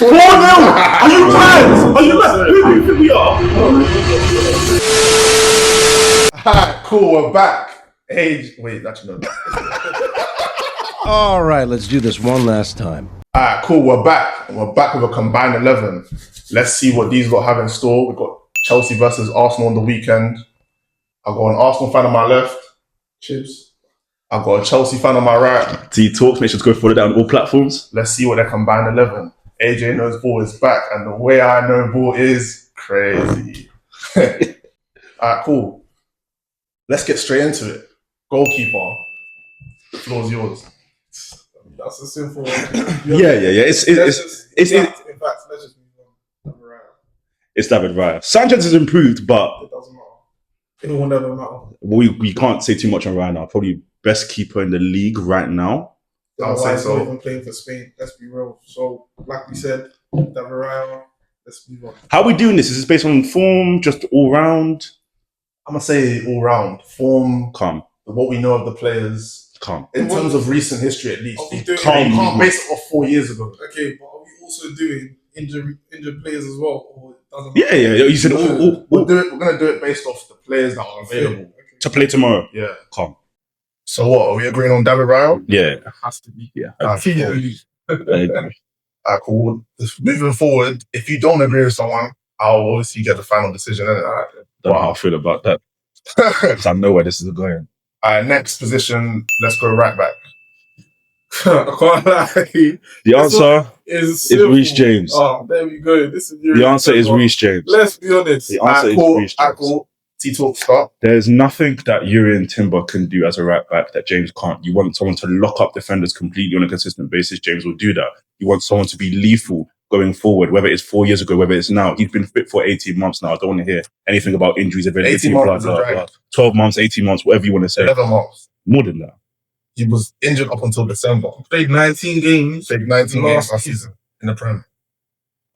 4-0! Are you mad? Are you mad? Who do you think we are? Alright, cool, we're back. Wait, actually no. All right, let's do this one last time. Alright, cool, we're back. We're back with a combined 11. Let's see what these lot have in store. We've got Chelsea versus Arsenal on the weekend. I've got an Arsenal fan on my left. Chips. I've got a Chelsea fan on my right. T Talks, make sure to go follow that on all platforms. Let's see what their combined 11. AJ knows ball is back, and the way I know ball is crazy. Alright, cool. Let's get straight into it. Goalkeeper. The floor's yours. That's a simple one. Yeah. It's in fact, let's just move on. It's David Raya. Sanchez has improved, but It doesn't matter. It will never matter. we can't say too much on Raya now. Probably best keeper in the league right now. I'll say Why he's not so. even playing for Spain. Let's be real. So, like we said, David Raya, let's move on. How are we doing this? Is this based on form, just all round? I'm gonna say all round form, Calm. what we know of the players in terms of recent history, at least. Are we doing You can't base it off 4 years ago. Okay, but are we also doing injured players as well? Or it doesn't matter? Yeah. You said We're gonna do it based off the players that are available. Okay. to play tomorrow. Yeah. Calm. So what? Are we agreeing on David Raya? Yeah. It has to be. Yeah. Cool. Moving forward, if you don't agree with someone, I'll obviously get the final decision. Don't know how I feel about that. Because I know where this is going. Next position, let's go right back. I can't lie. The answer Is is Reece James. Oh, there we go. This is The answer is Reece James. Let's be honest. The answer is Reece James. Cool. T-Talk start. There's nothing that Urian Timber can do as a right back that James can't. You want someone to lock up defenders completely on a consistent basis. James will do that. You want someone to be lethal going forward, whether it's 4 years ago, whether it's now. He's been fit for 18 months now. I don't want to hear anything about injuries, availability, 18 months, blah, blah, blah. 12 months, 18 months, whatever you want to say. 11 months. More than that. He was injured up until December. Played 19 games. Played 19 games last season in the Prem.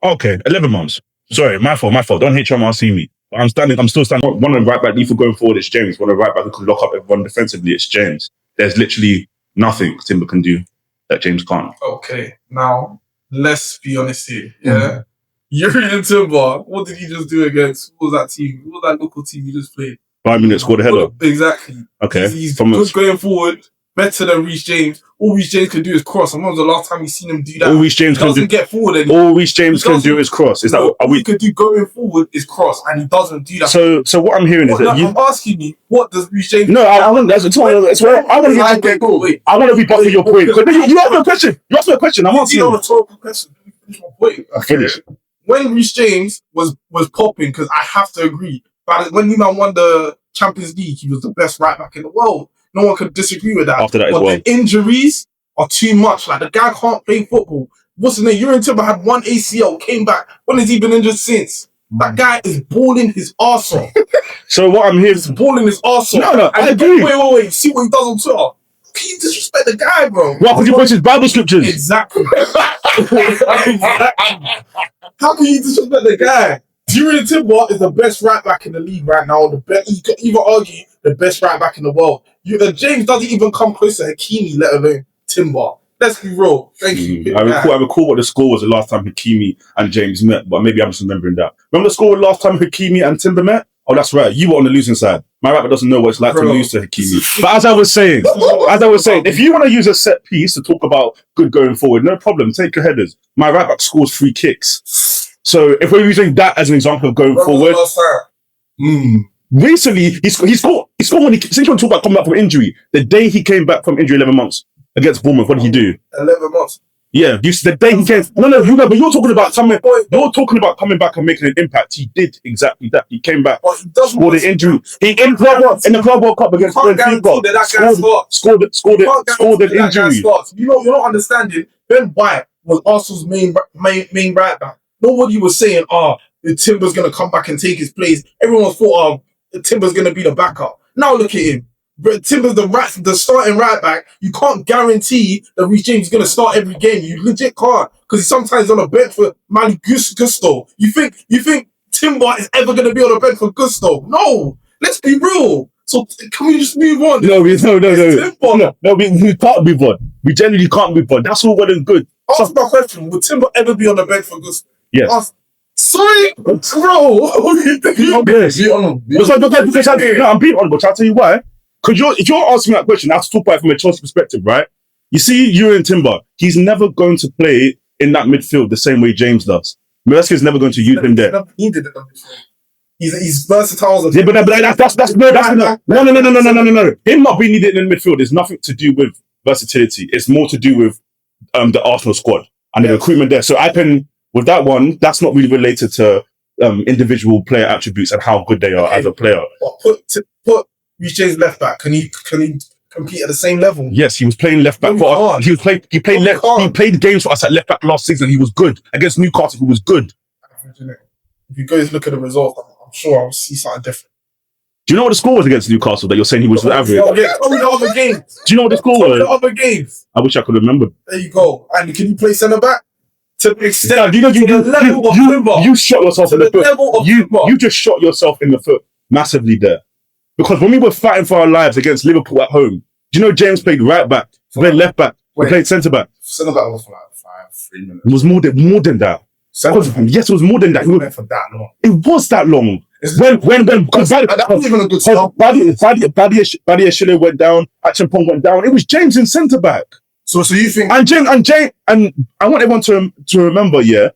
Okay, 11 months. Sorry, my fault. Don't HMRC me. I'm still standing. One of the right back lethal going forward is James. One of the right back who can lock up everyone defensively, it's James. There's literally nothing Timber can do that James can't. Okay, now let's be honest here. Yeah, Urian Timber. What did he just do against? What was that team? What was that local team he just played? 5 minutes, scored a header. Exactly. Okay. He's From good going forward. Better than Reece James. All Reece James can do is cross. And when was the last time you seen him do that? all Reece James He can doesn't do. get forward anymore. All Reece James He can do doesn't- is cross. Is that No, are all he we? can do going forward is cross, and he doesn't do that. So what I'm hearing is that you. I'm asking you, what does Reece James? No, I want. It's where I want to Wait, get. wait. I want to be back for your point. Because you asked me a question. You asked me a question. I'm You answering. know the rhetorical question. Let me finish my point. Finish. When Reece James was popping, because I have to agree, but when Newman won the Champions League, he was the best right back in the world. No one could disagree with that. After that as but well. the injuries are too much. Like, the guy can't play football. What's his name? Urian Timber had one ACL, came back. When has he been injured since? That guy is balling his arse off. So what I'm hearing. He's balling his arse off. No, I agree. Wait. See what he does on Twitter. Can you disrespect the guy, bro? What? Because he puts his Bible scriptures. Exactly. How can you disrespect the guy? Urian Timber is the best right back in the league right now. You could even argue the best right back in the world. James doesn't even come close to Hakimi, let alone Timber. Let's be real. Thank you. I recall what the score was the last time Hakimi and James met, but maybe I'm just remembering that. Remember the score the last time Hakimi and Timber met? Oh, that's right. You were on the losing side. My rapper doesn't know what it's like to lose to Hakimi. But as I was saying, if you want to use a set piece to talk about good going forward, no problem. Take your headers. My right back scores 3 kicks. So if we're using that as an example of going forward, recently he scored when he since you talk about coming back from injury. The day he came back from injury, 11 months against Bournemouth, what did he do? 11 months. Yeah, the day he came. But you're talking about something. You're talking about coming back and making an impact. He did exactly that. He came back, But he doesn't scored an injury. He in the Club World Cup against can't guarantee Benfica. that guy starts. Scored You can't an guarantee that guy injury. starts. You're not understanding. Ben White was Arsenal's main right back. Nobody was saying, the Timber's going to come back and take his place. Everyone thought, the Timber's going to be the backup. Now look at him. Timber's the starting right back. You can't guarantee that Reece James is going to start every game. You legit can't, because he's sometimes on the bench for Mali Gusto. You think Timber is ever going to be on the bench for Gusto? No. Let's be real. So can we just move on? No, we Timber. can't move on. We genuinely can't move on. That's all well and good. Answer my question. Would Timber ever be on the bench for good? Yes. Sorry, bro. What are you thinking? Yes. Be honest. No, I'm being honest, but I'll tell you why. Because if you're asking me that question, I have to talk about it from a Chelsea perspective, right? You see, Jurgen Timber, he's never going to play in that midfield the same way James does. Maresca is never going to use him there. He did it. He's versatile. Yeah, but that's no. Him not being needed in the midfield is nothing to do with versatility. It's more to do with the Arsenal squad and the recruitment there. So I can, with that one, that's not really related to individual player attributes and how good they are as a player. But put Reece James left back. Can he compete at the same level? Yes, he was playing left back for us. He played games for us at left back last season. He was good against Newcastle. He was good. If you guys look at the results, I'm sure I'll see something different. Do you know what the score was against Newcastle that you're saying he was average? Tell me the other games. Do you know what the score was? The other games. I wish I could remember. There you go. And can you play centre back? To the extent, you shot yourself in the foot. You You just shot yourself in the foot massively there. Because when we were fighting for our lives against Liverpool at home, do you know James played right back, played left back, he played centre back? Centre back was for like 3 minutes. It was more than that. Yes, it was more than that. For that long. It was that long. When that was even a good start. Badia Shile went down, Achimpong went down. It was James in centre back. So you think and I want everyone to remember, you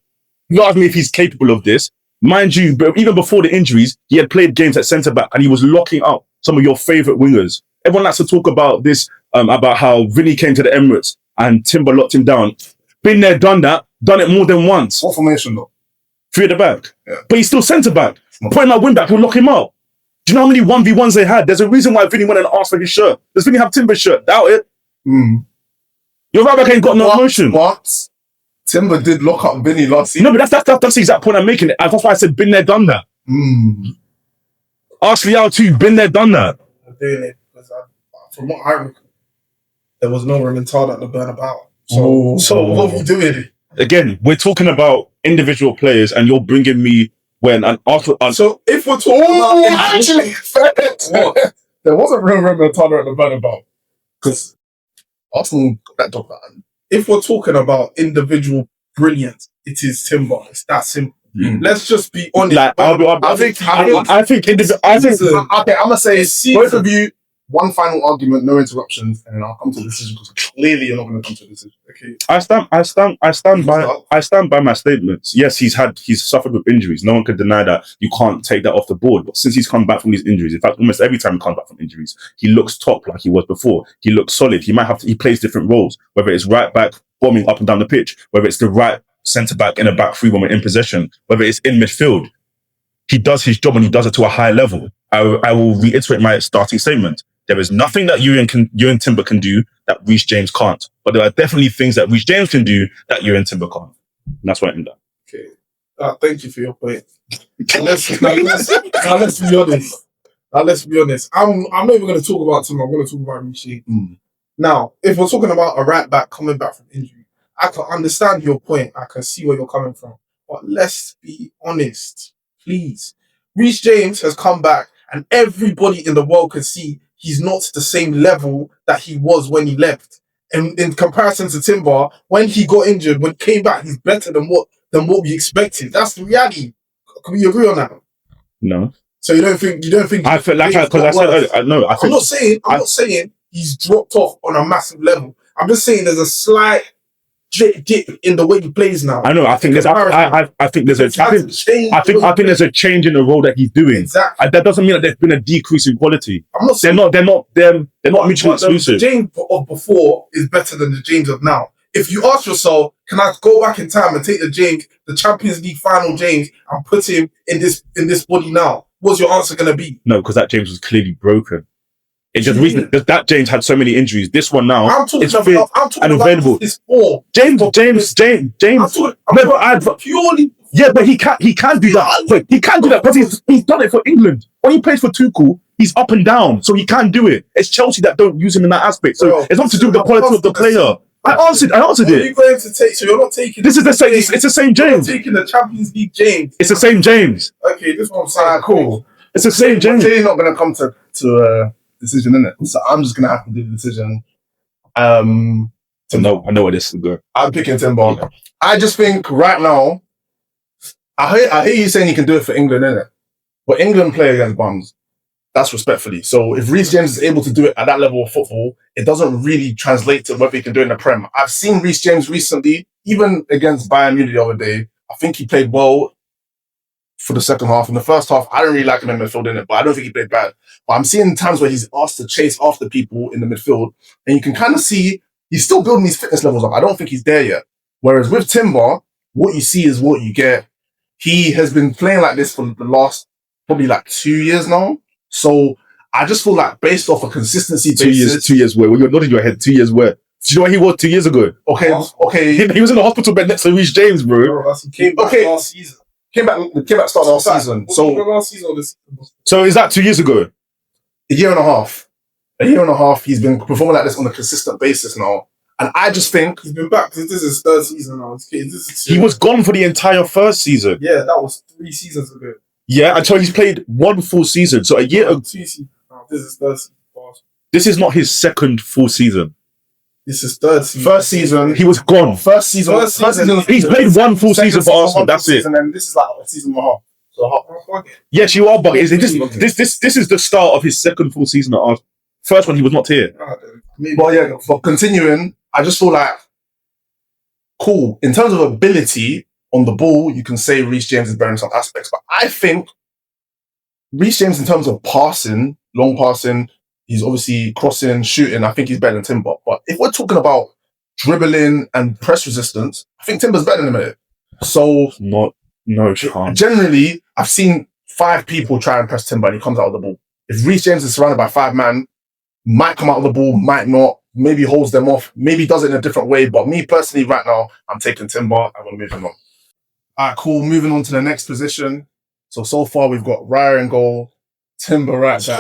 asked me if he's capable of this. Mind you, but even before the injuries, he had played games at centre back and he was locking up some of your favourite wingers. Everyone likes to talk about this, about how Vinny came to the Emirates and Timber locked him down. Been there, done that, done it more than once. What formation though? 3 at the back. Yeah. But he's still centre back. Putting that wing back will lock him up. Do you know how many 1v1s they had? There's a reason why Vinny went and asked for his shirt. Does Vinny have Timber's shirt? Doubt it. Your right back ain't got no emotion. What? Timber did lock up Vinny last season. No, but that's the exact point I'm making. That's why I said been there, done that. Ask Liao too, been there, done that. I'm doing it because from what I recall, there was no remontada at the Bernabeu. So what are we doing? Again, we're talking about individual players, and you're bringing me when an Arsenal. So if we're talking actually, there wasn't real remontada at the Bernabeu because Arsenal got that job done. If we're talking about individual brilliance, it is Timber. It's that simple. Let's just be honest. Okay, I'm gonna say both of you. One final argument, no interruptions, and then I'll come to a decision because clearly you're not going to come to a decision. Okay. I stand by my statements. Yes, he's suffered with injuries. No one could deny that. You can't take that off the board. But since he's come back from these injuries, in fact, almost every time he comes back from injuries, he looks top like he was before. He looks solid. He plays different roles, whether it's right back, bombing up and down the pitch, whether it's the right centre back in a back three when we're in possession, whether it's in midfield. He does his job and he does it to a high level. I will reiterate my starting statement. There is nothing that Jurgen Timber can do that Reece James can't. But there are definitely things that Reece James can do that Jurgen Timber can't. And that's why I'm done. Okay. Thank you for your point. Let's be honest. I'm not even going to talk about Timber. I'm going to talk about Reece James. Now, if we're talking about a right back coming back from injury, I can understand your point. I can see where you're coming from. But let's be honest, please. Reece James has come back and everybody in the world can see he's not the same level that he was when he left. And in comparison to Timber, when he got injured, when he came back, he's better than what we expected. That's the reality. Can we agree on that? No. So you don't think? I feel like because I said earlier, no. I'm not saying he's dropped off on a massive level. I'm just saying there's a slight dip in the way he plays now. I know. I think there's a change in the role that he's doing. Exactly. That doesn't mean that there's been a decrease in quality. I'm not saying they're not mutually exclusive. The James of before is better than the James of now. If you ask yourself, can I go back in time and take the Champions League final James, and put him in this body now? What's your answer going to be? No, because that James was clearly broken. It's just reason that James had so many injuries. This one now is fit and available. James. Purely. Yeah, but he can do that. But he can do that because he's done it for England. When he plays for Tuchel, he's up and down, so he can do it. It's Chelsea that don't use him in that aspect. So it's not to do with the quality of the player. I answered it. Are you going to take? So you're not taking. This is the same. It's the same James. You're not taking the Champions League James. It's the same James. Okay, this one I'm saying. Cool. It's the same James. You're not going to come to a decision, innit? So I'm just going to have to do the decision. Timber. I know where this is going. I'm picking Timber. I just think right now, I hear you saying you can do it for England, innit? But England play against bums. That's respectfully. So if Reece James is able to do it at that level of football, it doesn't really translate to whether he can do it in the Prem. I've seen Reece James recently, even against Bayern Munich the other day. I think he played well for the second half. In the first half, I don't really like him in midfield, innit? But I don't think he played bad. But I'm seeing times where he's asked to chase after people in the midfield, and you can kind of see he's still building his fitness levels up. I don't think he's there yet. Whereas with Timber, what you see is what you get. He has been playing like this for the last probably like 2 years now. So I just feel like based off a consistency basis. 2 years where? When you're nodding your head, 2 years where? Do you know where he was 2 years ago? Okay. He was in the hospital bed next to Reece James, bro. He came back last season. Came back start last season. So last season or this season? So is that 2 years ago? A year and a half. He's been performing like this on a consistent basis now. And I just think he's been back. This is his third season now. He was gone for the entire first season. Yeah, that was 3 seasons ago. Yeah, until he's played 1 full season. So a year ago. 2 seasons. No, this is third season. This is not his second full season. This is third season. First season, he was gone. First season. He's played 1 full season for Arsenal. That's it. And then this is like a season and a half. So yes, you are bugging. This is the start of his second full season at Arsenal. First one, he was not here. But yeah, for continuing, I just feel like cool. In terms of ability on the ball, you can say Reece James is better in some aspects. But I think Reece James, in terms of passing, long passing, he's obviously crossing, shooting. I think he's better than Timber. But if we're talking about dribbling and press resistance, I think Timber's better than him. So no chance. Generally, I've seen 5 people try and press Timber and he comes out of the ball. If Reece James is surrounded by 5 men, might come out of the ball, might not, maybe holds them off, maybe does it in a different way. But me personally, right now, I'm taking Timber. I'm going to move him on. All right, cool. Moving on to the next position. So far, we've got Raya in goal, Timber right back.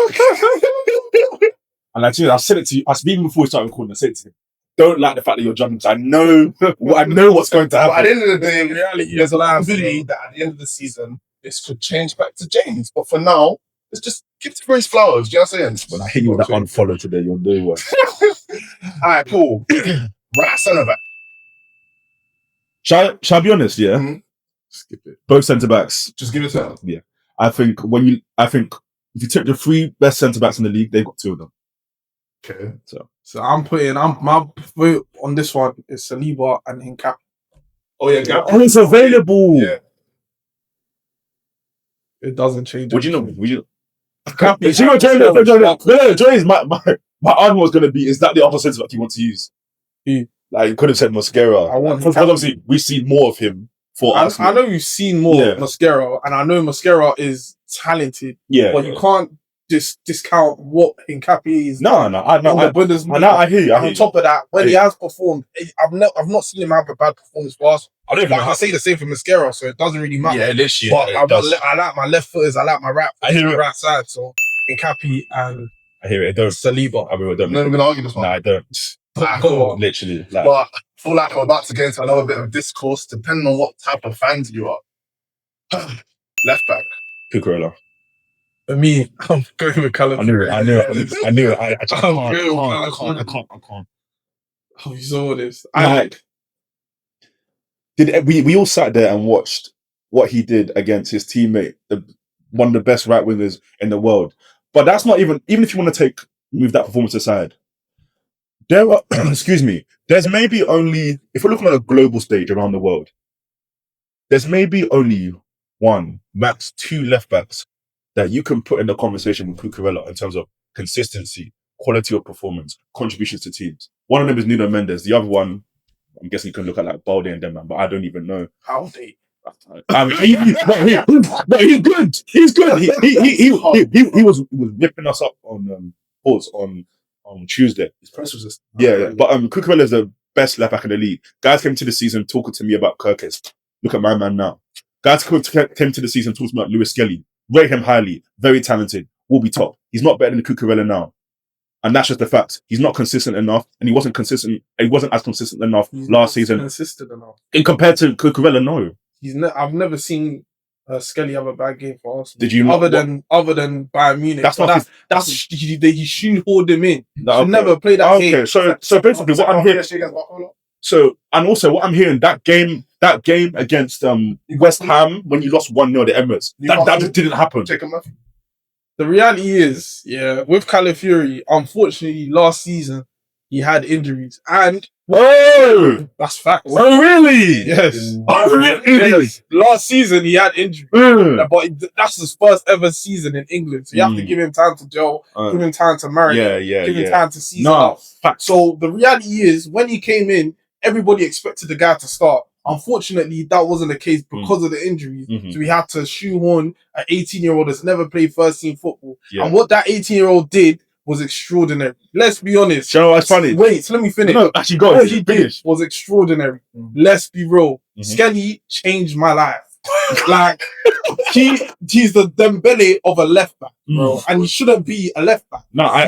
And I said it to you, even before we started recording, I said it to you. Don't like the fact that you're jumping. I know what's going to happen. But at the end of the day, in reality, there's a possibility that at the end of the season, this could change back to James. But for now, let's just give Timber his flowers. Do you know what I'm saying? Well, I hit you with that unfollow today. You're doing what? All right, cool. Right centre back. Shall I be honest? Yeah. Mm-hmm. Skip it. Both centre backs. Just give it to him. Yeah. I think if you took the 3 best centre backs in the league, they've got 2 of them. Okay. So my vote on this one is Saliba and Hincapie. Oh yeah, and it's available. Yeah. It doesn't change. Would you know? Joyce, my argument was going to be, is that the other centre back you want to use? Like, you could have said Mosquera. I want because obviously we've seen more of him for us. I know you've seen more of Mosquera, and I know Mosquera is talented. Yeah. But you can't discount what Hincapie is. No. I hear you. On top of that, when he has performed, I've not seen him have a bad performance for us. I don't even know. I say the same for Mosquera, so it doesn't really matter. Yeah, this year. But I like my left footers. I like my right side. So Hincapie and I hear it. I don't. Saliba. I really don't. I'm not even going to argue this one. No, I don't. Literally. Like, but I feel like I'm about to get into another bit of discourse, depending on what type of fans you are. Left back. Cucurella. For me, I'm going with Callum. I knew it. I can't. Oh, you saw this. We all sat there and watched what he did against his teammate, one of the best right wingers in the world. But that's not even if you want to move that performance aside. There are, there's maybe only, if we're looking at a global stage around the world, there's maybe only 1, max 2 left backs that you can put in the conversation with Cucurella in terms of consistency, quality of performance, contributions to teams. One of them is Nuno Mendes. The other one, I'm guessing you can look at like Balde and them, but I don't even know. How they? I mean, he's good. He's good. He was ripping us up on Tuesday. His press resistance. Yeah. But Cucurella is the best left back in the league. Guys came to the season talking to me about Kirkes. Look at my man now. Guys came to the season talking about Lewis Skelly. Rate him highly. Very talented. Will be top. He's not better than Cucurella now. And that's just the fact. He's not consistent enough, and he wasn't as consistent enough last season. Consistent enough. In compared to Cucurella, no. I've never seen Skelly have a bad game for Arsenal. Did you not? Other than Bayern Munich? That's But not he shoehorned him in. No, Should okay. never play that game. Okay, so basically what I'm hearing. So, and also what I'm hearing, that game against West Ham when you lost 1-0 to Emirates, that just didn't happen. The reality is, with Calafiori, unfortunately, last season he had injuries, and that's facts. Oh, really? Yes. Oh, really? Yes. Last season he had injuries, but that's his first ever season in England. So you have to give him time to gel, give him time to marinate, give him time to season up. Facts. So the reality is, when he came in, everybody expected the guy to start. Unfortunately, that wasn't the case because of the injuries. Mhm. So we had to shoehorn an 18-year-old that's never played first team football. Yeah. And what that 18-year-old did was extraordinary. Let's be honest. Do you know what's funny? Wait, so let me finish. No, actually, go What on. he did was extraordinary. Let's be real. Skelly changed my life. Like, he's the Dembele of a left back, bro. And he shouldn't be a left back. No, I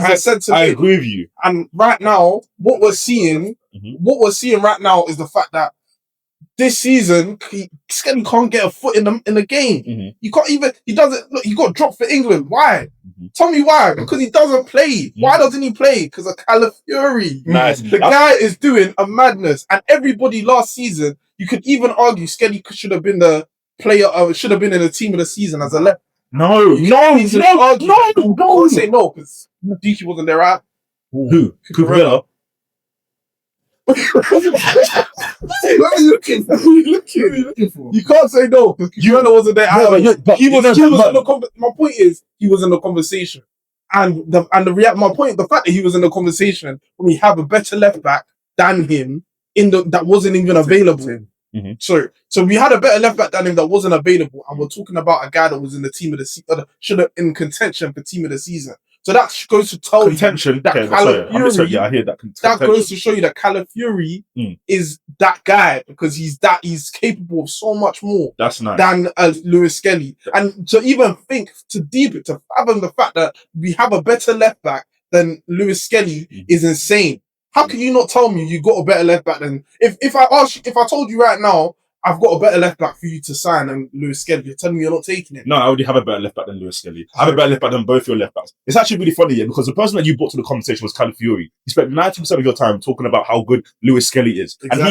agree with you. And right now, what we're seeing right now is the fact that this season, Skelly can't get a foot in the game. You can't even, he got dropped for England. Why? Tell me why. Because he doesn't play. Why doesn't he play? Because of Calafiori. Nice. The guy is doing a madness. And everybody last season, you could even argue Skelly should have been the player, should have been in the team of the season as a left. No. Don't say no, because Diki wasn't there, right? Who? Cucurella? What are you looking for? You can't say no because Cucurella wasn't there either. My point is, he was in the conversation, and the fact that he was in the conversation when we have a better left back than him that wasn't even available. So we had a better left back than him that wasn't available, and we're talking about a guy that was in the team of the season, should have in contention for team of the season. So that goes to tell Contention. you that I hear that. That goes to show you that Calafiori is that guy because he's capable of so much more That's nice. than Lewis Skelly. And to even think, to fathom the fact that we have a better left back than Lewis Skelly is insane. How can you not tell me you got a better left back than if I told you right now I've got a better left back for you to sign than Lewis Skelly, you're telling me you're not taking it? No, I already have a better left back than Lewis Skelly. I have a better left back than both your left backs. It's actually really funny, because the person that you brought to the conversation was Calafiori. You spent 90% of your time talking about how good Lewis Skelly is. Exactly.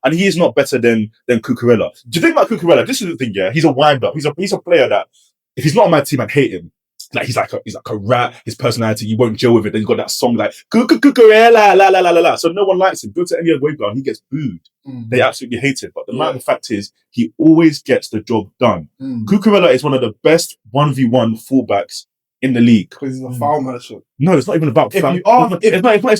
And he is not better than Cucurella. Do you think about Cucurella? This is the thing, he's a wind-up. He's a player that, if he's not on my team, I'd hate him. Like he's like a rat, his personality, you won't gel with it. Then you got that song like Cucurella, la la la la la. So no one likes him. Go to any other way ground, he gets booed. They absolutely hate it. But the matter of fact is, he always gets the job done. Cucurella is one of the best 1v1 fullbacks in the league. Because he's a foul merchant. No, it's not even about foul. It's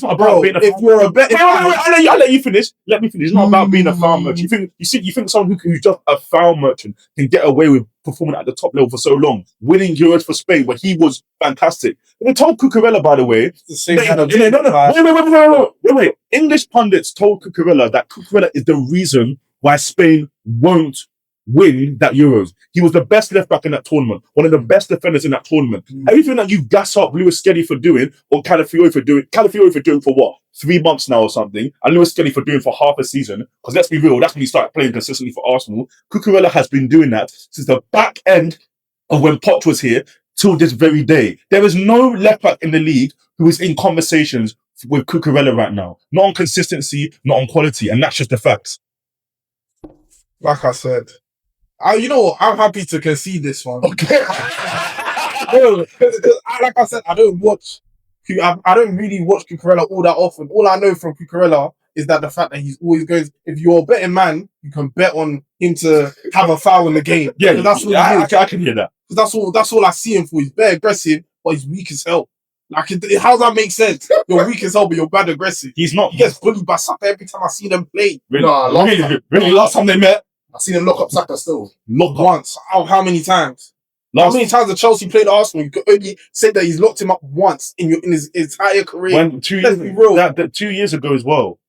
not about being a if you're a better, I'll let you finish. Let me finish. It's not about being a foul merchant. You think someone who's just a foul merchant can get away with performing at the top level for so long, winning Euros for Spain, where he was fantastic. And they told Cucurella, by the way, the same kind of wait. English pundits told Cucurella that Cucurella is the reason why Spain won't win that Euros. He was the best left back in that tournament, one of the best defenders in that tournament. Everything that you gas up Lewis Skelly for doing, or Calafiori for doing for what? 3 months now or something, and Lewis Skelly for doing for half a season, because let's be real, that's when he started playing consistently for Arsenal. Cucurella has been doing that since the back end of when Poch was here till this very day. There is no left back in the league who is in conversations with Cucurella right now. Not on consistency, not on quality, and that's just the facts. Like I said, I'm happy to concede this one. Okay. Like I said, I don't really watch Cucurella all that often. All I know from Cucurella is that the fact that he's always goes, if you're a betting man, you can bet on him to have a foul in the game. Yeah, that's what I can hear that. That's all I see him for. He's very aggressive, but he's weak as hell. Like, how does that make sense? You're weak as hell, but you're bad aggressive. He's not. He gets bullied by Saka every time I see them play. Really? Last time they met, I seen him lock up Saka still. Locked once. How many times? How many times have Chelsea played Arsenal? You could only say that he's locked him up once in his entire career. 2 years 2 years ago as well.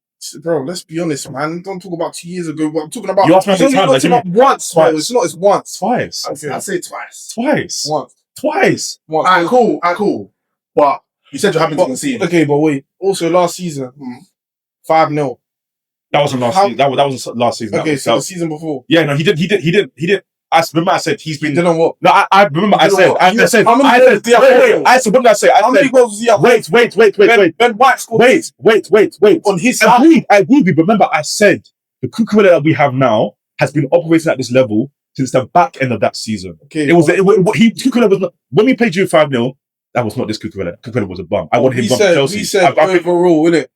Bro, let's be honest, man. Don't talk about 2 years ago. I'm talking about. You asked me he's only locked him up once. Twice. Bro. It's once. Twice. Okay. I'd say twice. Twice. Alright, cool. But you said you're happy to concede. Okay, but wait. Also, last season, 5-0. That wasn't last season. That was last season. Okay, so the season before. Yeah, no, he didn't. I remember I said he's He been. didn't what? No, I remember I You know said. what? I said. How many I goals said. did he have? Wait. I said. What did I say? I How many said. goals was he have? Wait. Ben White scored Wait. on his I side. agree with you. Remember, I said the Cucurella that we have now has been operating at this level since the back end of that season. Okay, Cucurella was not, when we played you 5-0, that was not this Cucurella. Cucurella was a bum. I wanted him from Chelsea. We said I think- overall, innit?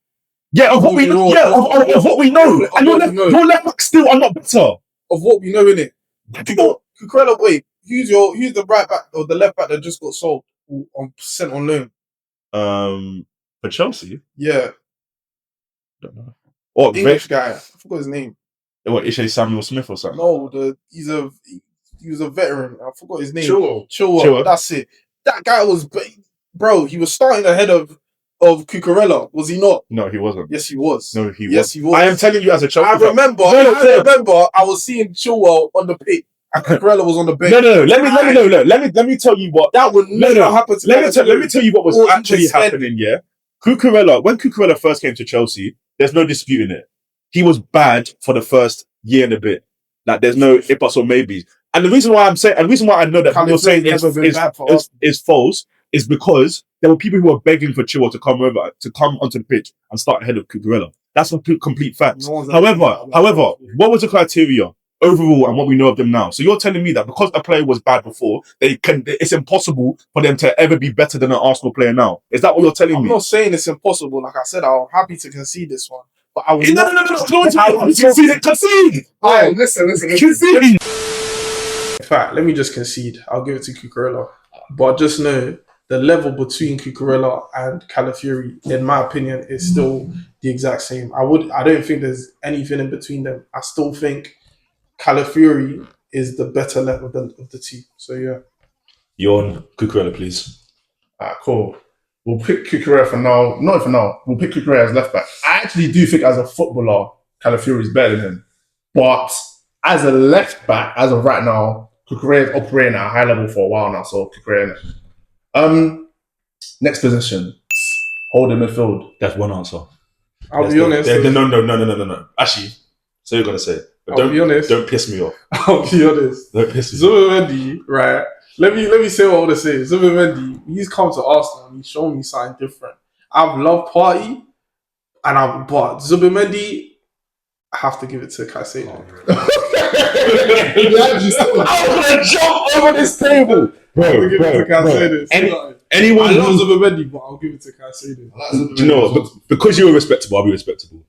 yeah, of what we know. Yeah, of what we know. And your left back still are not better. Of what we know, innit? Cucurella, wait, who's the right back or the left back that just got sold or sent on loan? For Chelsea, Yeah, don't know. Or English guy. I forgot his name. What, Ishe Samuel Smith or something? No, he was a veteran. I forgot his name. Chilwell. Chilwell. That's it. That guy was, bro. He was starting ahead of Cucurella, was he not? No, he wasn't. Yes, he was. No, he Yes, was. he was. I am telling you as a Chelsea I fan. remember. No. I remember. I was seeing Chilwell on the pitch, and Cucurella was on the bench. No. Let me tell you what. That would never happen to Let me tell you what was Or even actually said- happening. Yeah, when Cucurella first came to Chelsea, there's no disputing it. He was bad for the first year and a bit. Like there's no ifs or maybes. And the reason why I know that you're saying is false is because there were people who were begging for Chilwell to come onto the pitch and start ahead of Cucurella. That's a complete fact. No one's However, what was the criteria overall and what we know of them now? So you're telling me that because a player was bad before, it's impossible for them to ever be better than an Arsenal player now. Is that what you're telling I'm me? not saying it's impossible. Like I said, I'm happy to concede this one. But I was No. Concede. Alright, listen. Concede. In fact, let me just concede. I'll give it to Cucurella. But just know the level between Cucurella and Calafiori, in my opinion, is still the exact same. I don't think there's anything in between them. I still think Calafiori is the better level of the two. So yeah. You're on Cucurella, please. Alright, cool. We'll pick Cucurella for now. Not for now. We'll pick Cucurella as left back. I actually do think as a footballer, Calafiori is better than him. But as a left back, as of right now, Cucurella is operating at a high level for a while now. So Cucurella. Next position, holding midfield. That's one answer. I'll be honest. No. Actually, so you're gonna say it. But I'll be honest. Don't piss me off. I'll be honest. Don't piss me off. Zubimendi, right? Let me say what I want to say. Zubimendi, he's come to Arsenal and he's shown me something different. I've loved Party, but Zubimendi, I have to give it to Caicedo. I'm gonna jump over this table, I'll give it to Caicedo. Anyone I love who, Zubimendi, but I'll give it to Caicedo. do you know what? Because you were respectable, I'll be respectable.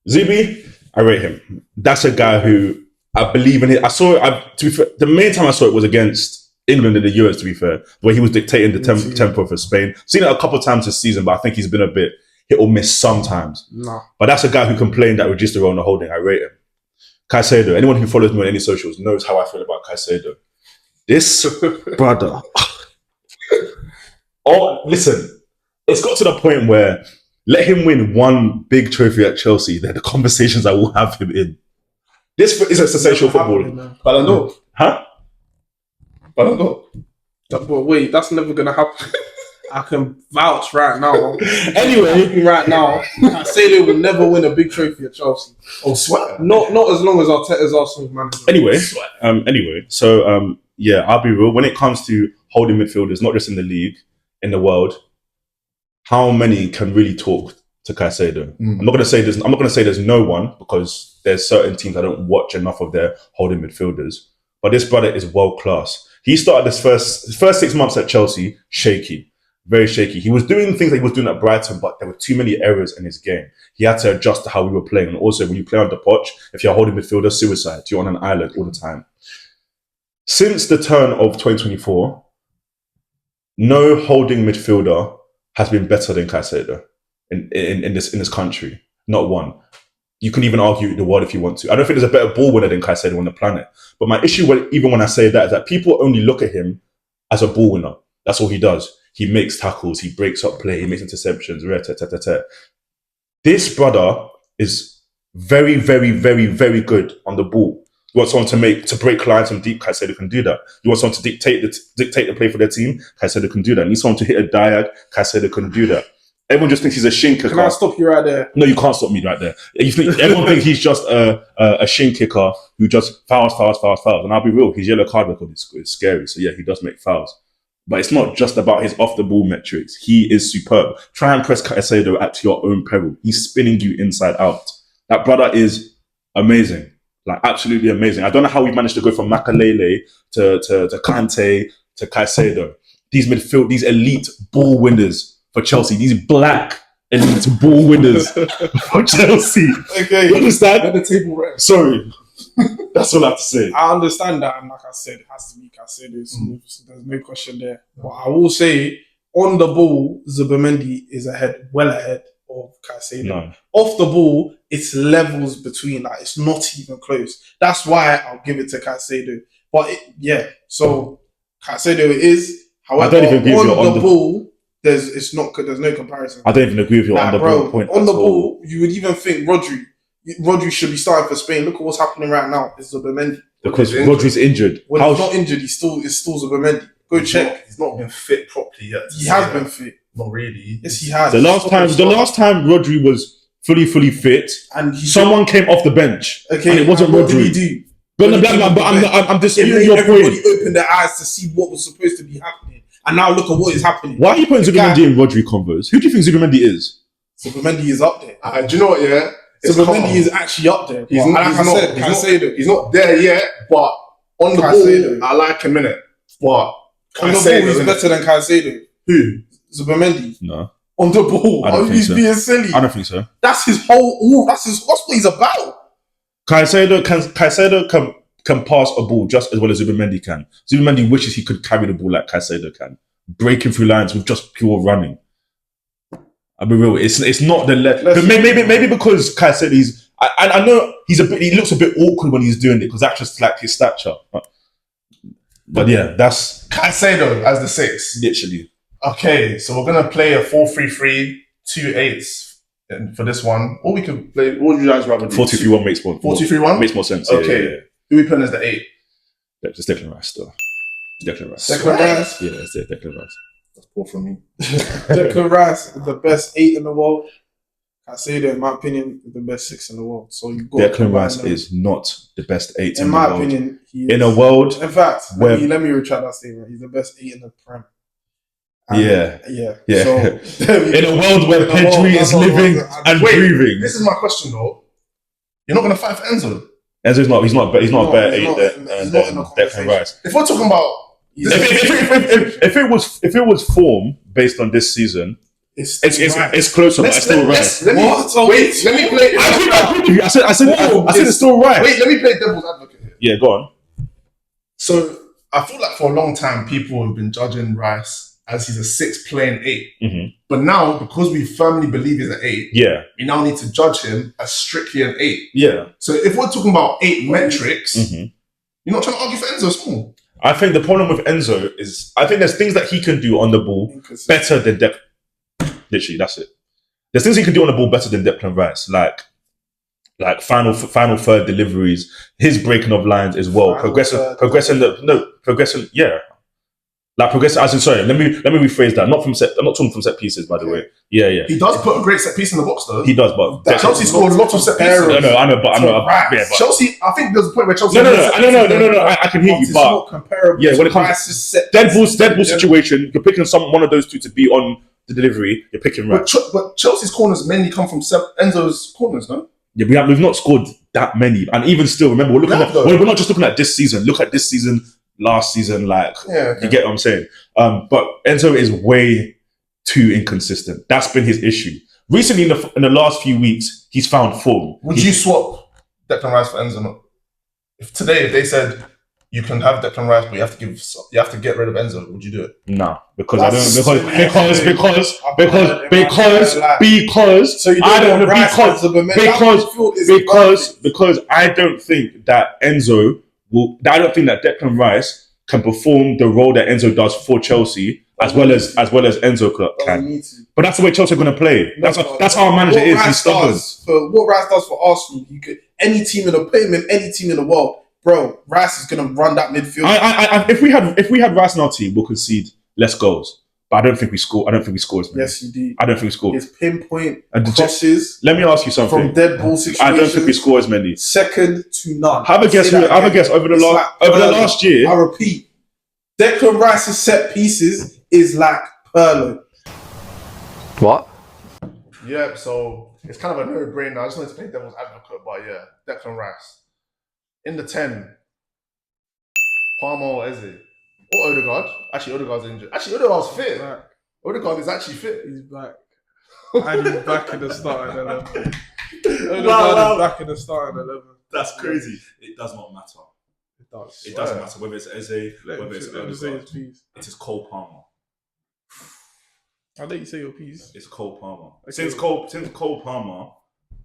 Zubi, I rate him. That's a guy who I believe in it. To be fair, the main time I saw it was against England in the Euros, to be fair, where he was dictating the tempo for Spain. Seen it a couple of times this season, but I think he's been a bit hit or miss sometimes. No. But that's a guy who complained that Regista on the holding. I rate him. Caicedo, anyone who follows me on any socials knows how I feel about Caicedo. This brother. Oh, listen, it's got to the point where let him win one big trophy at Chelsea, they're the conversations I will have him in. This is a sensational football. Ballon d'Or. Huh? Ballon d'Or. But wait, that's never gonna happen. I can vouch right now. Anyway, right now, Caicedo will never win a big trophy at Chelsea. Oh, sweat. Not as long as Arteta's Arsenal manager. Anyway, so yeah, I'll be real. When it comes to holding midfielders, not just in the league, in the world, how many can really talk to Caicedo? I'm not gonna say there's no one, because there's certain teams I don't watch enough of their holding midfielders. But this brother is world class. He started his first 6 months at Chelsea shaky. Very shaky. He was doing things that he was doing at Brighton, but there were too many errors in his game. He had to adjust to how we were playing. And also, when you play on the Poch, if you're holding midfielder, suicide. You're on an island all the time. Since the turn of 2024, no holding midfielder has been better than Caicedo in this country. Not one. You can even argue the world if you want to. I don't think there's a better ball winner than Caicedo on the planet. But my issue, even when I say that, is that people only look at him as a ball winner. That's all he does. He makes tackles, he breaks up play, he makes interceptions. This brother is very, very, very, very good on the ball. You want someone to break lines from deep, Caicedo can do that. You want someone to dictate the play for their team, Caicedo can do that. You need someone to hit a diag, Caicedo can do that. Everyone just thinks he's a shin kicker. Can I stop you right there? No, you can't stop me right there. Everyone thinks he's just a shin kicker who just fouls. And I'll be real, his yellow card record is scary. So yeah, he does make fouls. But it's not just about his off-the-ball metrics. He is superb. Try and press Caicedo at your own peril. He's spinning you inside out. That brother is amazing. Like, absolutely amazing. I don't know how we managed to go from Makalele to Kante to Caicedo. These elite ball winners for Chelsea. These black elite ball winners for Chelsea. Okay. You understand? Let the table rest. Sorry. That's all I have to say. I understand that, and like I said, it has to be Caicedo. So there's no question there. But I will say, on the ball, Zubimendi is well ahead of Caicedo. No. Off the ball, it's levels between. Like, it's not even close. That's why I'll give it to Caicedo. But so Caicedo it is. However, I don't even agree with you on the ball, there's no comparison. I don't even agree with your on the ball point. On the ball, you would even think Rodri should be starting for Spain. Look at what's happening right now. It's Zubimendi. Because Rodri's injured. When he's not injured, it's still Zubimendi. Go check. He's not been fit properly yet. He has been fit. Not really. Yes, he has. The last time Rodri was fully fit, and someone came off the bench. Okay, and it wasn't what Rodri. did he do? But I'm disputing your Everybody point. opened their eyes to see what was supposed to be happening, and now look at what is happening. Why are you putting Zubimendi and Rodri combos? Who do you think Zubimendi is? Zubimendi is up there. Do you know what? Yeah, Zubimendi is actually up there. He's not there yet, but on the Caicedo. ball, I like him in it. But On the ball, he's better than Caicedo. Who? Zubimendi. No. On the ball, I don't think he's so. being silly. I don't think so. That's his whole. That's what he's about. Caicedo can pass a ball just as well as Zubimendi can. Zubimendi wishes he could carry the ball like Caicedo can, breaking through lines with just pure running. I'll be real. It's not the left. Maybe because Caicedo I know he looks a bit awkward when he's doing it because that's just like his stature. But yeah, that's Caicedo as the 6. literally. Okay, so we're gonna play a 4-3-3, 2 8s for this one. Or we could play. What would you guys rather do? 4-2-3-1 makes more. 4-2-3-1 makes more sense. Okay, Yeah. who we playing as the 8? Just Declan Rice still. Declan Rice. Declan Rice. Yeah, it's Declan Rice. That's poor from me. Declan Rice is the best 8 in the world. Caicedo, in my opinion, is the best 6 in the world. So you got Declan Rice is not the best 8 in my opinion. He is. In a world, in fact, where let me retract that statement. He's the best 8 in the Prem. Yeah. So, in a world where Pedri is living and breathing. This is my question though. You're not gonna fight for Enzo. Enzo's not. He's not a better 8 than in the Declan Rice. If we're talking about, If it was form based on this season, it's closer. But it's still right. Let me play. I agree with you. I said it's still right. Wait, let me play devil's advocate here. Yeah, go on. So I feel like for a long time people have been judging Rice as he's a 6 playing 8. Mm-hmm. But now, because we firmly believe he's an 8, we now need to judge him as strictly an 8. Yeah. So if we're talking about 8 metrics, Mm-hmm. you're not trying to argue for Enzo Small. I think the problem with Enzo is I think there's things that he can do on the ball better than Declan. Literally, that's it. There's things he can do on the ball better than Declan Rice, like final third deliveries, his breaking of lines as well, progressing. Yeah. Like progressive, as in, sorry, let me rephrase that. I'm not talking from set pieces, by the way. Yeah. He does put a great set piece in the box, though. He does, but Chelsea scored a lot of set pieces. No, I know, but Chelsea, I think there's a point where Chelsea. No. I can hear you, but not comparable. Yeah, when it comes to dead ball situation, you're picking one of those two to be on the delivery. You're picking right. But Chelsea's corners mainly come from Enzo's corners, no? Yeah, we've not scored that many, and even still, remember we're not just looking at this season. Look at this season. Last season, you get what I'm saying. But Enzo is way too inconsistent. That's been his issue. Recently, in the last few weeks, he's found form. Would you swap Declan Rice for Enzo? If they said you can have Declan Rice, but you have to get rid of Enzo, would you do it? No, because I don't. Because I don't think that Enzo. I don't think that Declan Rice can perform the role that Enzo does for Chelsea as well as Enzo can. But that's the way Chelsea are going to play. That's how our manager is. He's stubborn. What Rice does for Arsenal, any team in the world, bro, Rice is going to run that midfield. If we had Rice in our team, we'll concede less goals. but I don't think we score. I don't think we score as many. Yes, you do. I don't think we score. His pinpoint And crosses Let me ask you something. from dead ball situations. I don't think we score as many. Second to none. Have a guess. Over the last year. I repeat, Declan Rice's set pieces is like Pirlo. What? Yeah, so it's kind of a no-brainer. I just wanted to play devil's advocate, but yeah, Declan Rice. In the 10, Palmer or Eze? Or Odegaard? Actually, Odegaard's injured. Actually, Odegaard's fit. Back. Odegaard is actually fit. He's back. And he's back in the starting 11. Odegaard is back in the starting 11. That's crazy. It does not matter. It does. It doesn't matter whether it's Eze, whether it's Let him say his Odegaard. piece. It is Cole Palmer. I'll let you say your piece. It's Cole Palmer. Okay. Since Cole Palmer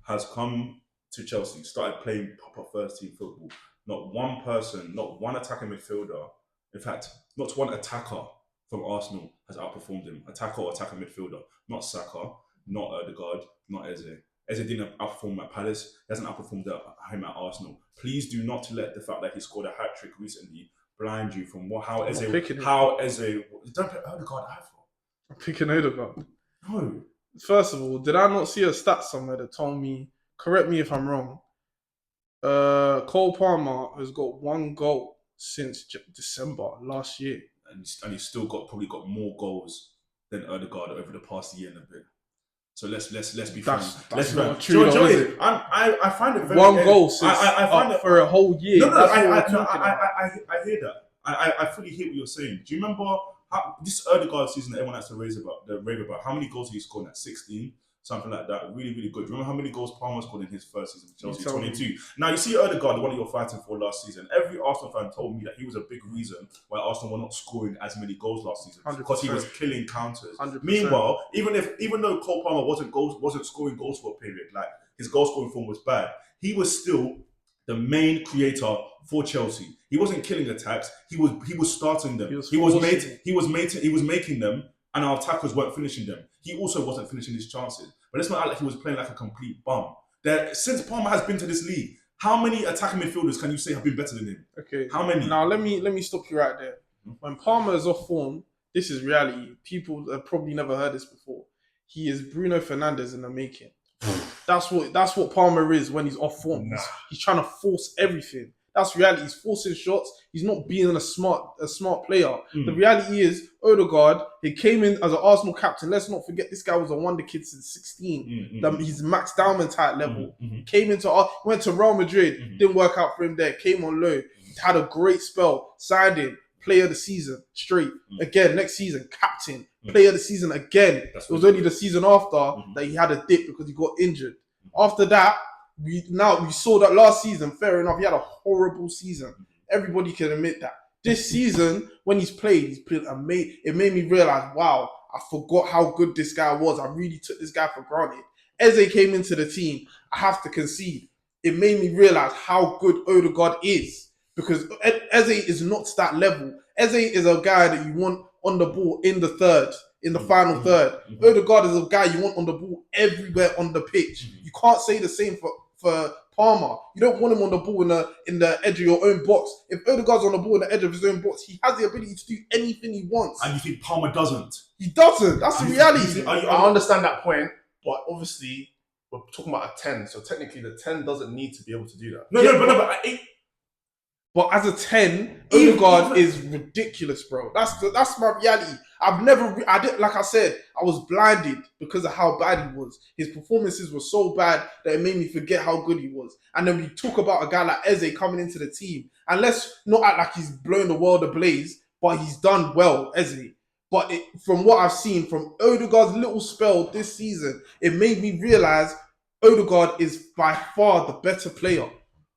has come to Chelsea, started playing proper first team football, not one person, not one attacking midfielder, in fact, not one attacker from Arsenal has outperformed him. Attacker or attacker midfielder. Not Saka, not Odegaard, not Eze. Eze didn't outperform at Palace. He hasn't outperformed him at Arsenal. Please do not let the fact that he scored a hat-trick recently blind you from how Eze... Don't pick Odegaard either. I'm picking Odegaard. No. First of all, did I not see a stat somewhere that told me, correct me if I'm wrong, Cole Palmer has got 1 goal since December last year. And he's still probably got more goals than Odegaard over the past year and a bit. So let's be frank. That's Let's not true, though, is it? I find it very 1 goal since I find it for a whole year. No, That's what we're I talking about. hear that. I fully hear what you're saying. Do you remember this Odegaard season that everyone has to rave about? How many goals did he score in that? 16? Something like that. Really, really good. Do you remember how many goals Palmer scored in his first season for Chelsea? 22. Now, you see Odegaard, the one you were fighting for last season. Every Arsenal fan told me that he was a big reason why Arsenal were not scoring as many goals last season. 100%. Because he was killing counters. 100%. Meanwhile, even though Cole Palmer wasn't scoring goals for a period, like his goal scoring form was bad, he was still the main creator for Chelsea. He wasn't killing attacks. He was starting them. He was making them, and our attackers weren't finishing them. He also wasn't finishing his chances. But it's not like he was playing like a complete bum. Since Palmer has been to this league, how many attacking midfielders can you say have been better than him? Okay. How many? Now let me stop you right there. When Palmer is off form, this is reality. People have probably never heard this before. He is Bruno Fernandes in the making. That's what Palmer is when he's off form. Nah. He's trying to force everything. That's reality. He's forcing shots. He's not being a smart player. The reality is, Odegaard, he came in as an Arsenal captain. Let's not forget, this guy was a wonder kid since 16. He's Max Diamond type level. Came went to Real Madrid. Didn't work out for him there. Came on loan. Had a great spell. Signed in. Player of the season straight. Again, next season, captain. Player of the season again. It was only the season after that he had a dip because he got injured. After that, we saw that last season. Fair enough, he had a horrible season. Everybody can admit that. This season, when he's played amazing. It made me realize, wow, I forgot how good this guy was. I really took this guy for granted. Eze came into the team. I have to concede. It made me realize how good Odegaard is. Because Eze is not to that level. Eze is a guy that you want on the ball in the third, in the final third. Odegaard is a guy you want on the ball everywhere on the pitch. You can't say the same for Palmer. You don't want him on the ball in the edge of your own box. If Odegaard's on the ball in the edge of his own box, he has the ability to do anything he wants. And you think Palmer doesn't? He doesn't. That's the reality. I understand that point, but obviously we're talking about a 10, so technically the 10 doesn't need to be able to do that. But as a 10, Odegaard is ridiculous, bro. That's my reality. Like I said, I was blinded because of how bad he was. His performances were so bad that it made me forget how good he was. And then we talk about a guy like Eze coming into the team. And let's not act like he's blown the world ablaze, but he's done well, Eze. But from what I've seen, from Odegaard's little spell this season, it made me realize Odegaard is by far the better player.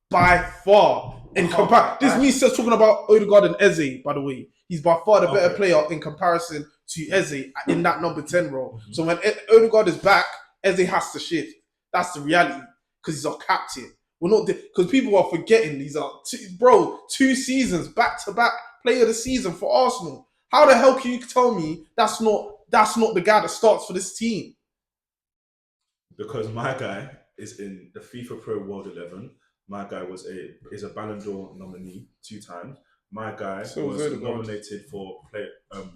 By far. This means just talking about Odegaard and Eze, by the way. He's by far the better player in comparison to Eze in that number 10 role. So when Odegaard is back, Eze has to shift. That's the reality. Because he's our captain. Because people are forgetting these are 2 seasons back to back player of the season for Arsenal. How the hell can you tell me that's not the guy that starts for this team? Because my guy is in the FIFA Pro World 11. My guy is a Ballon d'Or nominee 2 times. My guy was nominated for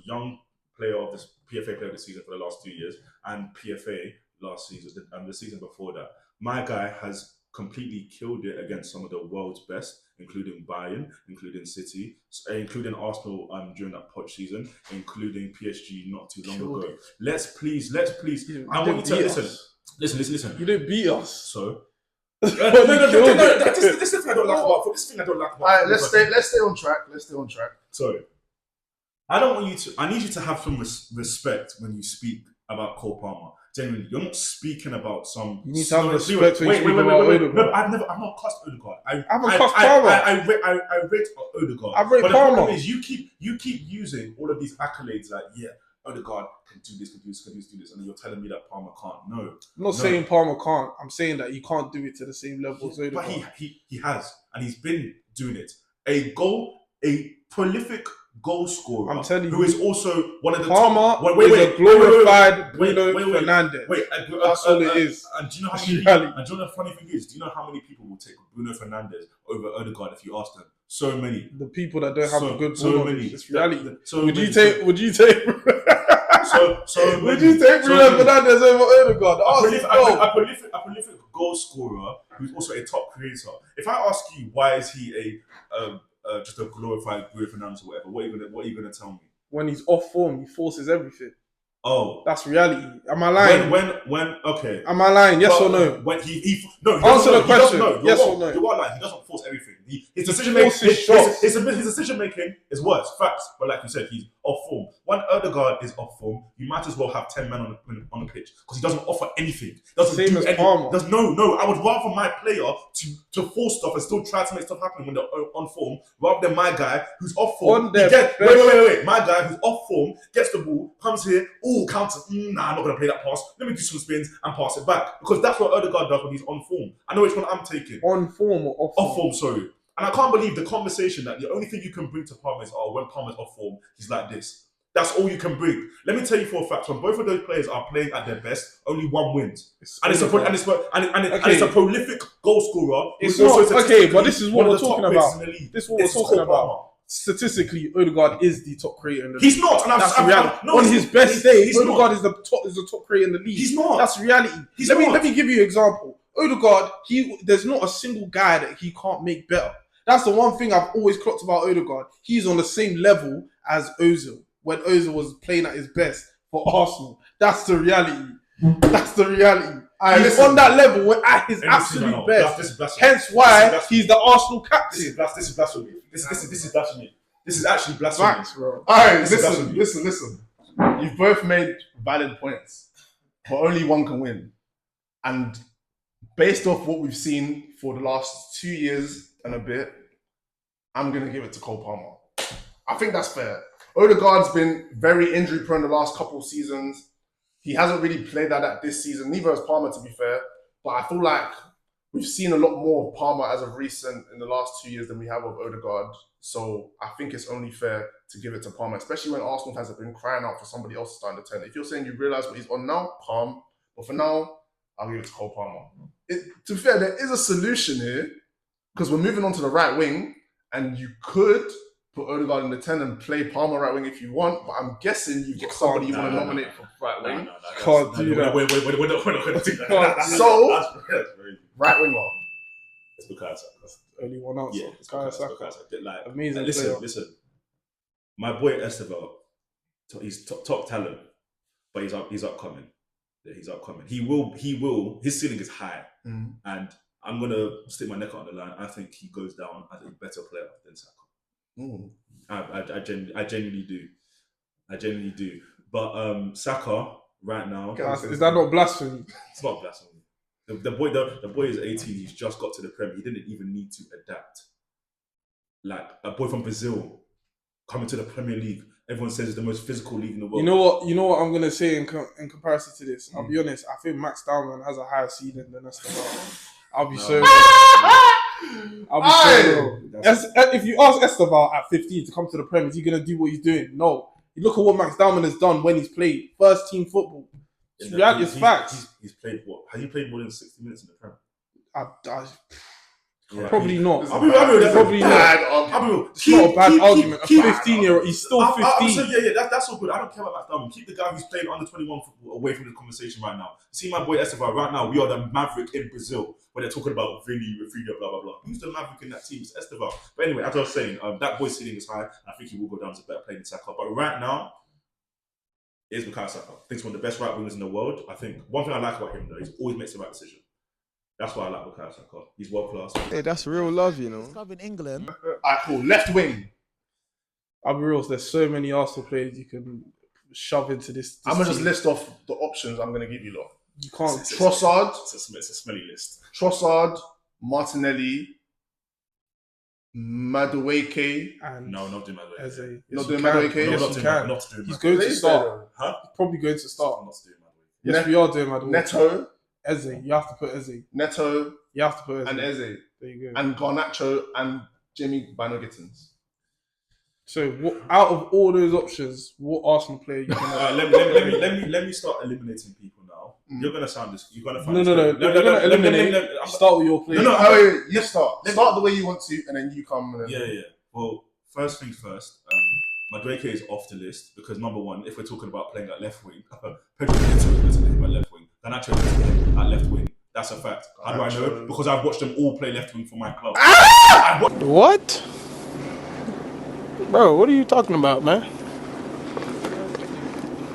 Young player of this PFA player of the season for the last 2 years, and PFA last season and the season before that. My guy has completely killed it against some of the world's best, including Bayern, including City, including Arsenal during that Poch season, including PSG not too long ago. Let's please. I want you to listen. You didn't beat us. So. No, This is the thing I don't like about. This thing I don't like about. All right, let's stay on track. So, I don't want you to. I need you to have some respect when you speak about Cole Palmer. Genuinely, you're not speaking about some. You need to have respect when you speak about Odegaard. No, I've not cussed Odegaard. I haven't cussed Palmer. I rate Odegaard. I rate but Palmer. The problem is you keep using all of these accolades like Odegaard can do this, and then you're telling me that Palmer can't. No, I'm not saying Palmer can't. I'm saying that he can't do it to the same level as Odegaard. But he has, and he's been doing it. A prolific goal scorer. I'm telling you, who is also one of the Palmer top. is a glorified Bruno Fernandes. That's all it is. And do you know how many? And do you know the funny thing is? Do you know how many people will take Bruno Fernandes over Odegaard if you ask them? So many. The people that don't have a good ball knowledge. It's reality. Would you take? Would you take Bruno Fernandes over Odegaard? A prolific goal scorer who's also a top creator. If I ask you why is he just a glorified Bruno Fernandes or whatever, what are you gonna tell me? When he's off form, he forces everything. Oh, that's reality. Am I lying? When okay. Am I lying? Yes or no? When he answer the question. Yes or no? You are lying. He doesn't force everything. His decision making is worse. Facts. But like you said, he's off form. When Odegaard is off form, you might as well have 10 men on the pitch because he doesn't offer anything. Same as Palmer. No. I would rather my player to force stuff and still try to make stuff happen when they're on form, rather than my guy who's off form. Wait. My guy who's off form gets the ball, comes here, counter. Nah, I'm not gonna play that pass. Let me do some spins and pass it back because that's what Odegaard does when he's on form. I know which one I'm taking. On form or off form? Off form, sorry. And I can't believe the conversation that the only thing you can bring to Palmer is, when Palmer's off form, he's like this. That's all you can bring. Let me tell you for a fact, when both of those players are playing at their best, only one wins. It's a prolific goal scorer. But this is what we're talking about. This is what we're talking about. Statistically, Odegaard is the top creator in the league. He's not. That's reality. On his best day, Odegaard is the top creator in the league. He's not. That's reality. Let me give you an example. Odegaard, there's not a single guy that he can't make better. That's the one thing I've always clocked about Odegaard. He's on the same level as Ozil when Ozil was playing at his best for Arsenal. That's the reality. He's on that level at his absolute best. Hence why he's the Arsenal captain. This is blasphemy. This is blasphemy. This is actually blasphemy. Facts, bro. All right, listen. You've both made valid points, but only one can win. And based off what we've seen for the last 2 years and a bit, I'm going to give it to Cole Palmer. I think that's fair. Odegaard's been very injury prone the last couple of seasons. He hasn't really played that this season, neither has Palmer, to be fair. But I feel like we've seen a lot more of Palmer as of recent in the last 2 years than we have of Odegaard. So I think it's only fair to give it to Palmer, especially when Arsenal fans have been crying out for somebody else to start in the 10. If you're saying you realise what he's on now, calm. But for now, I'll give it to Cole Palmer. To be fair, there is a solution here because we're moving on to the right wing and you could put Odegaard in the 10 and play Palmer right wing if you want, but I'm guessing you've got somebody you want to nominate for right wing. Can't do that. We're not going to do that. So, that's very right winger. It's Bukayo Saka. That's the only one out. Yeah, it's Bukayo Saka. Like, amazing. Listen. My boy Esteval, he's top talent, but he's upcoming. He's upcoming. He will. His ceiling is high, and I'm gonna stick my neck out on the line. I think he goes down as a better player than Saka. I genuinely do. But Saka right now is that not blasphemy? It's not blasphemy. The boy is 18. He's just got to the Premier. He didn't even need to adapt. Like a boy from Brazil coming to the Premier League. Everyone says it's the most physical league in the world. You know what I'm gonna say in comparison to this. I'll be honest. I think Max Dowman has a higher ceiling than Esteval. I'll be so. If you ask Esteval at 15 to come to the Premier, is he gonna do what he's doing? No. You look at what Max Dowman has done when he's played first team football. It's facts. He's played what? Has he played more than 60 minutes in the Premier? Yeah. Probably not. I'll be real. Probably not. Bad argument. I'll be real. It's not a bad argument. A keep- 15-year-old, he's still 15. So yeah, that's all good. I don't care about that. Keep the guy who's playing under 21 football away from the conversation right now. See my boy Esteban, right now, we are the maverick in Brazil when they're talking about Vini, Rafinha, blah, blah, blah. Who's the maverick in that team? It's Esteban. But anyway, as I was saying, that boy's ceiling is high, and I think he will go down as a better player than Saka. But right now, it's Bukayo Saka. I think he's one of the best right wingers in the world. I think one thing I like about him, though, he always makes the right decision. That's why I like Bukayo Saka. He's world class. Hey, that's real love, you know. Discovered England. Alright, cool. Left wing. I'll be real, there's so many Arsenal players you can shove into this I'm gonna just team. list off the options I'm gonna give you lot. You can't. Trossard, It's a smelly list. Trossard, Martinelli, Madueke. And No, not doing my Eze. way. Not Yes, doing you can. Madueke? Yes, not you doing can. not doing He's my going to Please start. Huh? Probably going to start. Not doing my way. Yes, we are doing Madueke. Neto, Eze. You have to put Eze. Neto, You have to put Eze. and Eze, There you go. and Garnacho and Jimmy Bino Gittins. So, what, out of all those options, what Arsenal player you can? Let me start eliminating people now. You're gonna sound this. You're gonna find No. this. We're gonna eliminate. Start with your player. No, Oh, wait, you start. Let me- Start the way you want to, and then you come. And then... Yeah. Well, first things first. Madueke is off the list because number one, if we're talking about playing at left wing, Pedro Neto is going to play at left wing. Garnacho is going to play at left wing. That's a fact. How do I know? Because I've watched them all play left wing for my club. What? Bro, what are you talking about, man?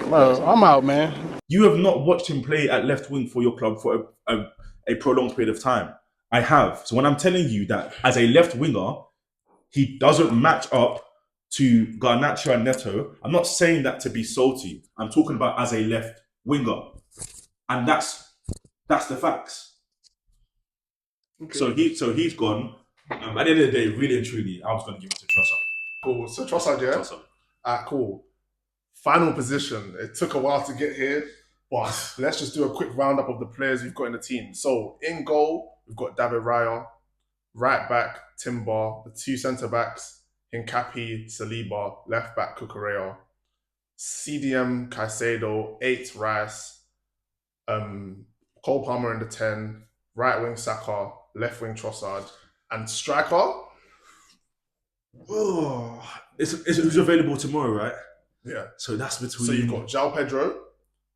Bro, I'm out, man. You have not watched him play at left wing for your club for a prolonged period of time. I have. So when I'm telling you that as a left winger, he doesn't match up to Garnacho and Neto, I'm not saying that to be salty. I'm talking about as a left winger. And that's the facts. Okay. So he's gone. At the end of the day, really and truly, I was going to give it to Trossard. Cool. So Trossard, yeah? Trossard. Cool. Final position. It took a while to get here, but let's just do a quick roundup of the players we've got in the team. So in goal, we've got David Raya. Right back, Timber. The two centre backs, Hincapi, Saliba. Left back, Cucurella. CDM, Caicedo. 8, Rice. Cole Palmer in the 10. Right wing, Saka. Left wing, Trossard. And striker? Oh, it's who's available tomorrow, right? Yeah. So that's between. So you've got João Pedro.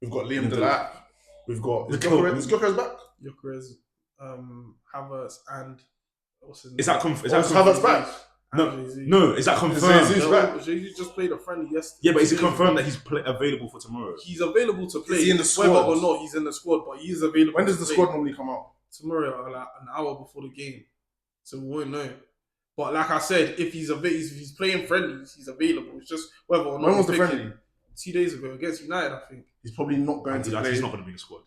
We've got Liam Delap. We've got... Is The kill. Gyökeres back? Gyökeres, Havertz, and what's his name? Is that Havertz back? No, is that confirmed? Jesus back. Jesus just played a friendly yesterday. Yeah, but is it confirmed that he's available for tomorrow? He's available to play. Is he in the Whether squad? or not he's in the squad, but he is available. When does to the play. squad normally come out? Tomorrow, like an hour before the game, so we won't know. But like I said, if he's playing friendlies, he's available. It's just whether or not. When was the he's picking. friendly? 2 days ago against United, I think. He's probably not going to play. He's not going to be in the squad.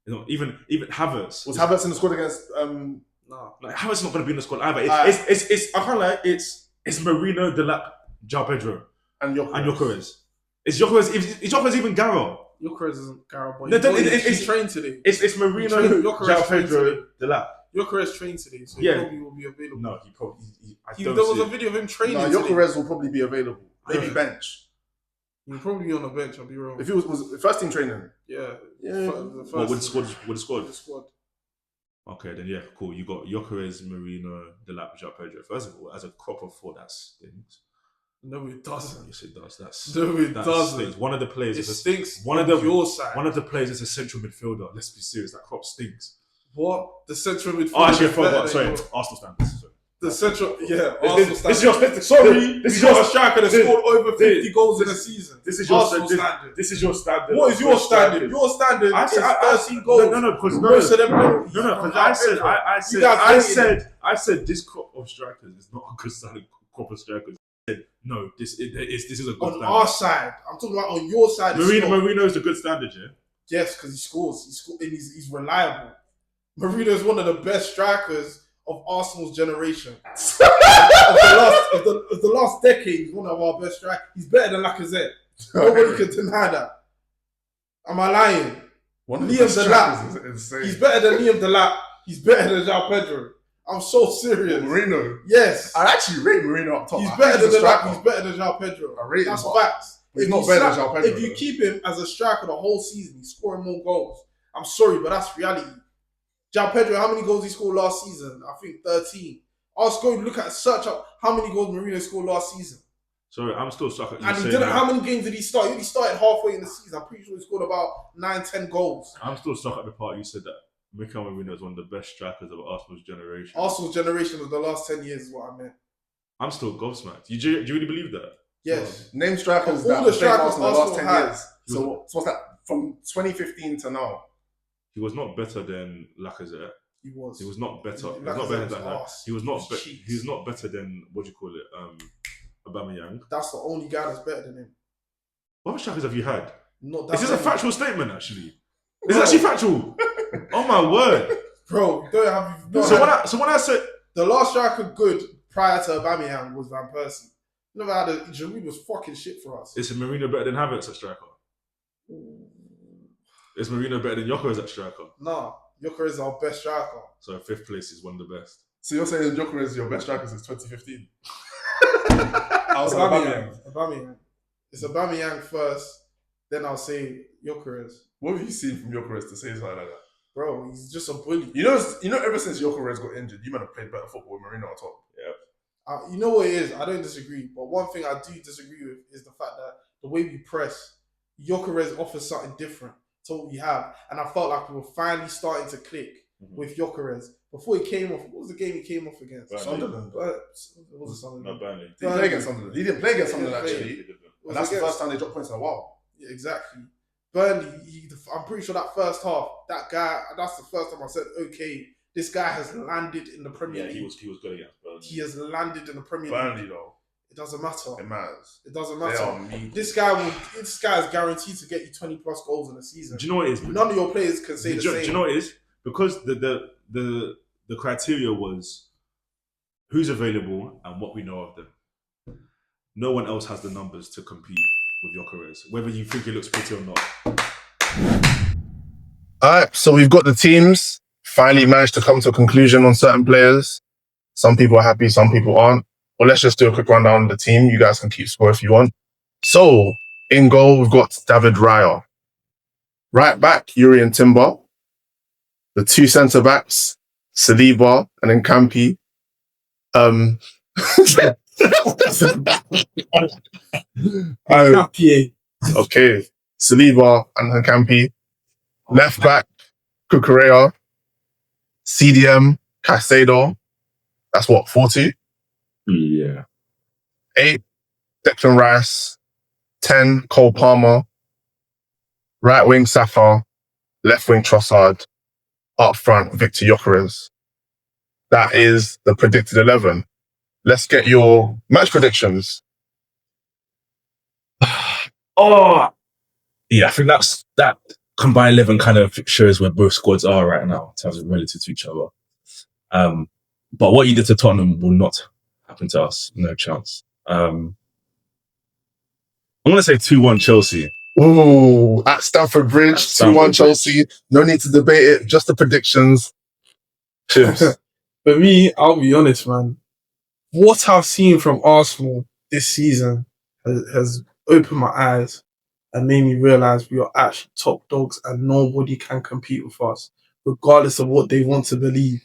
You know, even Havertz. Was Havertz in the squad against... Nah. Like Havertz is not going to be in the squad either. Alright. It's I can't lie. It's Marino, Delap, João Pedro, and Gyökeres. and Gyökeres. Is Gyökeres even Garro? Gyökeres isn't Gareth, No, but it's he's trained today. It's Marino, Gyökeres João trained Pedro, today. Delap. Gyökeres trained today, so Yeah. he probably will be available. No, he probably. There was a video of him training No, today. Gyökeres will probably be available. Maybe Yeah. bench. He'll probably be on the bench, I'll be wrong. If he was first team training. Yeah. Yeah. The Well, with first the squad. the squad. Okay, then yeah, cool. You got Gyökeres, Marino, Delap, João Pedro. First of all, as a crop of 4, that stinks. No, it doesn't. Yes, it does. No, it That doesn't. stinks. One of the players. It is a- stinks One of on the your side. One of the players is a central midfielder. Let's be serious. That crop stinks. What? The central midfield. Oh, actually, I is better forgot. than Sorry, your- Arsenal standards. Sorry. The central, yeah. This is your Sorry, this is you got your a striker that this- scored over 50 this- goals in a season. This is your Arsenal this- standard. This is your standard. What is your standard? Your standard I is said 13 goals. No, because Most of them penalties. No, because I said this crop of strikers is not a good standard crop of strikers. I said, no, this is a good On standard. our side, I'm talking about on your side. Marino is a good standard, yeah. Yes, because he scores. And he's reliable. Marino is one of the best strikers of Arsenal's generation. of the last decade, he's one of our best strikers. He's better than Lacazette. Nobody can deny that. Am I lying? One of the Liam best Delap. strikers is insane. He's better than Liam Delap. He's better than João Pedro. I'm so serious. Marino. Yes. I actually rate Marino up top. He's I better think than a Delap. striker. He's better than João Pedro. I rate him, That's but facts. he's If not you better than slap- João Pedro, If you though. keep him as a striker the whole season, he's scoring more goals. I'm sorry, but that's reality. João Pedro, how many goals he scored last season? I think 13. I'll go search up how many goals Mourinho scored last season. Sorry, I'm still stuck at you And he saying didn't. that. How many games did he start? He only started halfway in the season. I'm pretty sure he scored about 9-10 goals. I'm still stuck at the part you said that Mikel Marino is one of the best strikers of Arsenal's generation. Arsenal's generation of the last 10 years is what I meant. I'm still gobsmacked. Do you really believe that? Yes. Name strikers Of all that the played strikers Arsenal in the last Arsenal 10 had. years. So what's that? From 2015 to now. He was not better than Lacazette. He was. He was not better. He was Lacazette not better was than arse. He was not. He was cheeks. He was not better than what do you call it? Aubameyang. That's the only guy that's better than him. What other strikers have you had? Not that Is this a many. factual statement? Actually, Bro. it's actually factual. Oh my word! Bro, don't have you? So when I said The last striker good prior to Aubameyang was Van Persie. Never had a Giroud was fucking shit for us. is Marino better than Havertz at striker? Is Marino better than Gyökeres at striker? Nah, Gyökeres is our best striker. So fifth place is one of the best. So you're saying Gyökeres is your best striker since 2015? Outside Aubameyang. Aubameyang. It's Aubameyang first, then I'll say Gyökeres. What have you seen from Gyökeres to say something like that? Bro, he's just a bully. You know, ever since Gyökeres got injured, you might have played better football with Marino on top. You know what it is? I don't disagree. But one thing I do disagree with is the fact that the way we press, Gyökeres offers something different to what we have. And I felt like we were finally starting to click with Gyökeres. Before he came off, what was the game he came off against? Burnley. Sunderland. It was Sunderland. No, Burnley. He didn't play against Sunderland. He didn't play against Sunderland, He didn't actually. He didn't. It was And that's the against- first time they dropped points in a while. Yeah, exactly. Burnley, I'm pretty sure that first half, that guy, that's the first time I said, okay, this guy has landed in the Premier Yeah, League. he was good against Burnley. He has landed in the Premier League. Burnley, though, It doesn't matter. it matters. It doesn't They matter. are mean. This guy is guaranteed to get you 20 plus goals in a season. Do you know what it is? None of your players can say Do the you same. know what it is? Because the criteria was who's available and what we know of them. No one else has the numbers to compete with Gyökeres, whether you think he looks pretty or not. All right, so we've got the teams. Finally managed to come to a conclusion on certain players. Some people are happy, some people aren't. Well, let's just do a quick rundown of the team. You guys can keep score if you want. So, in goal, we've got David Raya. Right back, Yuri and Timber. The two centre-backs, Saliba and then Campi. Okay, Saliba and Campi. Left back, Cucurella. CDM, Caicedo. That's what, 40? Yeah. 8, Declan Rice. 10, Cole Palmer. Right wing, Saka. Left wing, Trossard. Up front, Victor Gyökeres. That is the predicted 11. Let's get your match predictions. Oh, yeah, I think that combined 11 kind of shows where both squads are right now in terms of relative to each other. But what you did to Tottenham will not happen to us. No chance. I'm going to say 2-1 Chelsea. Ooh, at Stamford Bridge, 2-1 Chelsea. No need to debate it, just the predictions. Cheers. For me, I'll be honest, man. What I've seen from Arsenal this season has opened my eyes and made me realize we are actually top dogs and nobody can compete with us, regardless of what they want to believe.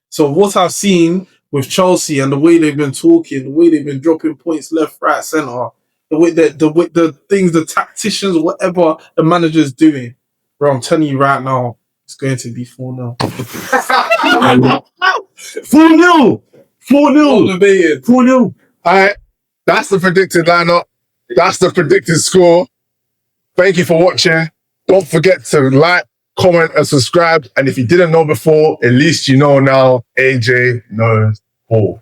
So what I've seen with Chelsea and the way they've been talking, the way they've been dropping points left, right, centre, the things, the tacticians, whatever the manager's doing, bro, I'm telling you right now, it's going to be 4-0. 4-0! 4-0! Debated. 4-0! All right, that's the predicted lineup. That's the predicted score. Thank you for watching. Don't forget to like, comment, and subscribe. And if you didn't know before, at least you know now. AJ knows all.